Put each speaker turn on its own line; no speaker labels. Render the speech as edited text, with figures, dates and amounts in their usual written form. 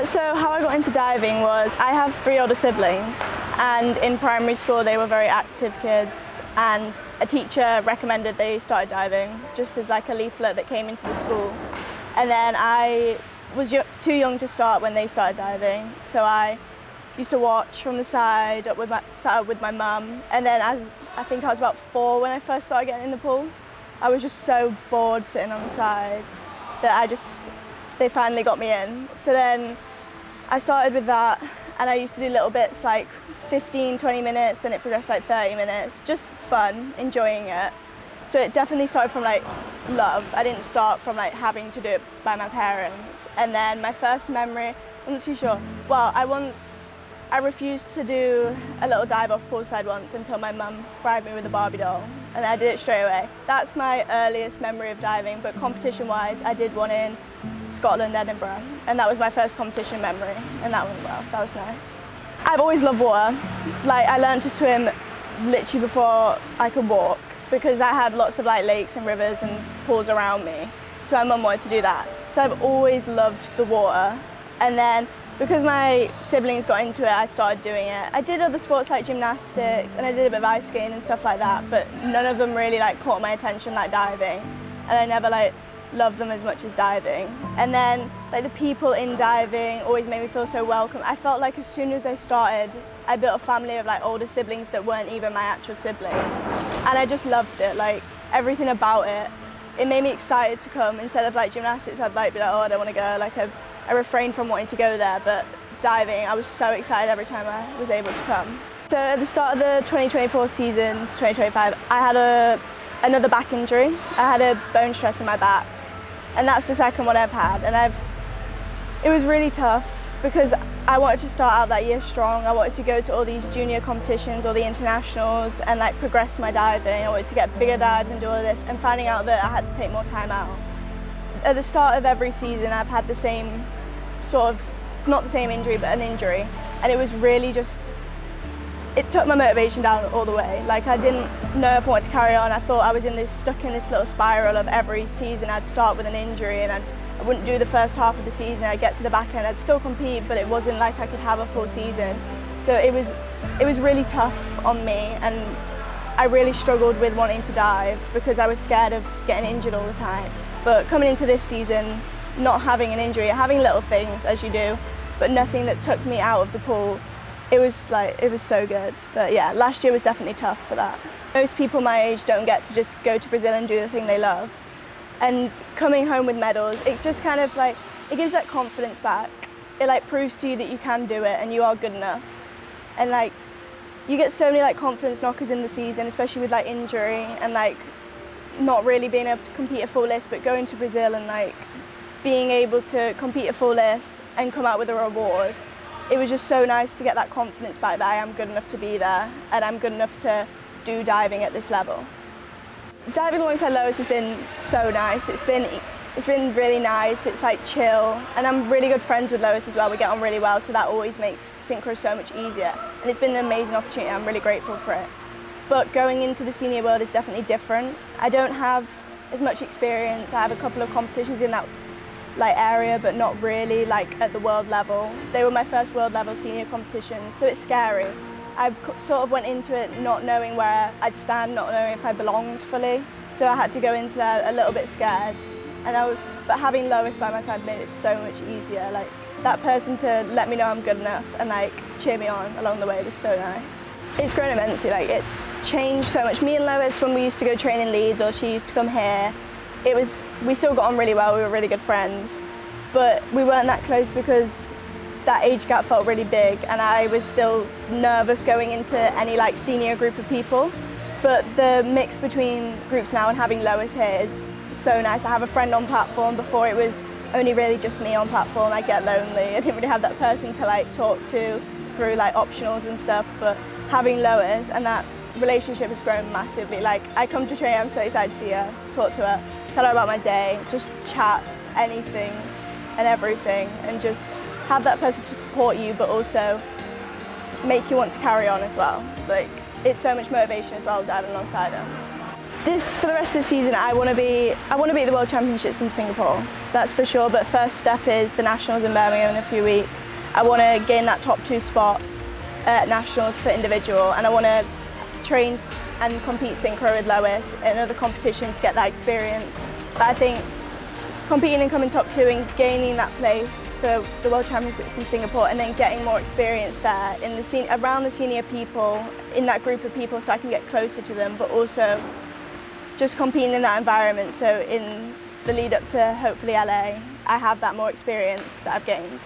So how I got into diving was I have 3 older siblings, and in primary school they were very active kids, and a teacher recommended they started diving just as like a leaflet that came into the school. And then I was too young to start when they started diving, so I used to watch from the side up with my mum. And then I think I was about 4 when I first started getting in the pool. I was just so bored sitting on the side that they finally got me in. So then I started with that, and I used to do little bits like 15, 20 minutes, then it progressed like 30 minutes, just fun, enjoying it. So it definitely started from like love. I didn't start from like having to do it by my parents. And then my first memory, I'm not too sure. Well, I refused to do a little dive off poolside once until my mum bribed me with a Barbie doll, and I did it straight away. That's my earliest memory of diving, but competition-wise, I did one in Scotland, Edinburgh, and that was my first competition memory, and that went well. That was nice. I've always loved water. Like, I learned to swim literally before I could walk, because I had lots of like lakes and rivers and pools around me, so my mum wanted to do that. So I've always loved the water, and then because my siblings got into it, I started doing it. I did other sports like gymnastics, and I did a bit of ice skating and stuff like that, but none of them really like caught my attention like diving, and I never like loved them as much as diving. And then like the people in diving always made me feel so welcome. I felt like as soon as I started, I built a family of like older siblings that weren't even my actual siblings, and I just loved it. Like everything about it, it made me excited to come. Instead of like gymnastics, I'd like be like, oh, I don't want to go. Like I refrained from wanting to go there, but diving, I was so excited every time I was able to come. So at the start of the 2024 season to 2025, I had another back injury. I had a bone stress in my back, and that's the second one I've had. And it was really tough because I wanted to start out that year strong. I wanted to go to all these junior competitions, all the internationals, and like progress my diving. I wanted to get bigger dives and do all this, and finding out that I had to take more time out. At the start of every season, I've had the same sort of, not the same injury, but an injury. And it was really just, it took my motivation down all the way. Like I didn't know if I wanted to carry on. I thought I was stuck in this little spiral of every season I'd start with an injury, and I wouldn't do the first half of the season. I'd get to the back end, I'd still compete, but it wasn't like I could have a full season. So it was really tough on me, and I really struggled with wanting to dive because I was scared of getting injured all the time. But coming into this season, not having an injury, having little things as you do, but nothing that took me out of the pool, it was so good. But yeah, last year was definitely tough for that. Most people my age don't get to just go to Brazil and do the thing they love. And coming home with medals, it just kind of like, it gives that confidence back. It like proves to you that you can do it and you are good enough. And like, you get so many like confidence knockers in the season, especially with like injury and like not really being able to compete a full list, but going to Brazil and like being able to compete a full list and come out with a reward. It was just so nice to get that confidence back that I am good enough to be there and I'm good enough to do diving at this level. Diving alongside Lois has been so nice. It's been really nice. It's like chill, and I'm really good friends with Lois as well. We get on really well, so that always makes synchro so much easier. And it's been an amazing opportunity. I'm really grateful for it. But going into the senior world is definitely different. I don't have as much experience. I have a couple of competitions in that like area, but not really like at the world level. They were my first world level senior competitions, so it's scary. I sort of went into it not knowing where I'd stand, not knowing if I belonged fully. So I had to go into there a little bit scared. But having Lois by my side made it so much easier. Like that person to let me know I'm good enough and like cheer me on along the way was so nice. It's grown immensely. Like it's changed so much. Me and Lois, when we used to go train in Leeds or she used to come here, we still got on really well. We were really good friends, but we weren't that close because that age gap felt really big, and I was still nervous going into any like senior group of people. But the mix between groups now and having Lois here is so nice. I have a friend on platform. Before it was only really just me on platform. I get lonely. I didn't really have that person to like talk to through like optionals and stuff, but having Lois and that relationship has grown massively. Like I come to training, I'm so excited to see her, talk to her, tell her about my day, just chat anything and everything, and just have that person to support you but also make you want to carry on as well. Like it's so much motivation as well diving alongside her. For the rest of the season, I want to be at the World Championships in Singapore, that's for sure, but first step is the Nationals in Birmingham in a few weeks. I want to gain that top 2 spot at Nationals for individual, and I want to train and compete synchro with Lois in another competition to get that experience. But I think competing and coming top 2 and gaining that place for the World Championships in Singapore, and then getting more experience there around the senior people, in that group of people, so I can get closer to them, but also just competing in that environment, so in the lead up to hopefully LA, I have that more experience that I've gained.